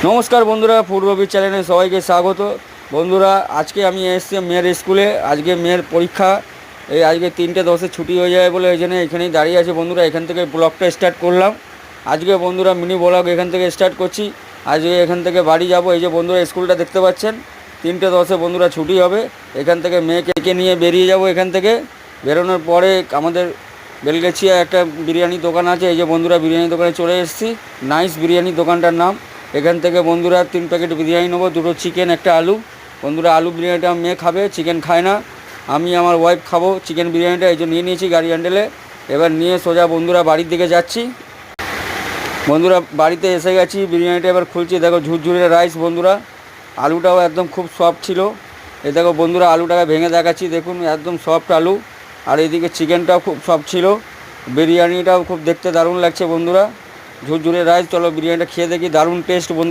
নমস্কার বন্ধুরা, পূর্ববী চ্যানেলে সবাইকে স্বাগত। বন্ধুরা, আজকে আমি এসেছি মেয়ের স্কুলে। আজকে মেয়ের পরীক্ষা। আজকে 3:10 ছুটি হয়ে যাবে বলে এই জন্য এখানেই দাঁড়িয়ে আছে। বন্ধুরা, এখান থেকে ব্লগটা স্টার্ট করলাম। আজকে বন্ধুরা মিনি ব্লগ এখান থেকে স্টার্ট করছি। আজকে এখান থেকে বাড়ি যাব। এই যে বন্ধুরা স্কুলটা দেখতে পাচ্ছেন, 3:10 বন্ধুরা ছুটি হবে। এখান থেকে মেয়েকে নিয়ে বেরিয়ে যাব। এখান থেকে বেরোনোর পরে আমাদের বেলগেছিয়া একটা বিরিয়ানি দোকান আছে। এই যে বন্ধুরা বিরিয়ানি দোকানে চলে এসেছি। নাইস বিরিয়ানি দোকানটার নাম। এখান থেকে বন্ধুরা 3 প্যাকেট বিরিয়ানি নেবো, 2টো চিকেন, একটা আলু। বন্ধুরা আলু বিরিয়ানিটা মেয়ে খাবে, চিকেন খায় না। আমি আমার ওয়াইফ খাবো চিকেন বিরিয়ানিটা, এই জন্য নিয়ে নিয়েছি গাড়ি হ্যান্ডেলে। এবার নিয়ে সোজা বন্ধুরা বাড়ির দিকে যাচ্ছি। বন্ধুরা বাড়িতে এসে গেছি, বিরিয়ানিটা এবার খুলছি। দেখো ঝুরঝুরে রাইস বন্ধুরা, আলুটাও একদম খুব সফট ছিল। এই দেখো বন্ধুরা আলুটাকে ভেঙে দেখাচ্ছি, দেখুন একদম সফট আলু। আর এদিকে চিকেনটাও খুব সফট ছিল। বিরিয়ানিটাও খুব দেখতে দারুণ লাগছে বন্ধুরা, ঝুরঝুরে রাইস। চলো বিরিয়ানিটা খেয়ে দেখি, দারুণ টেস্ট বন্ধু।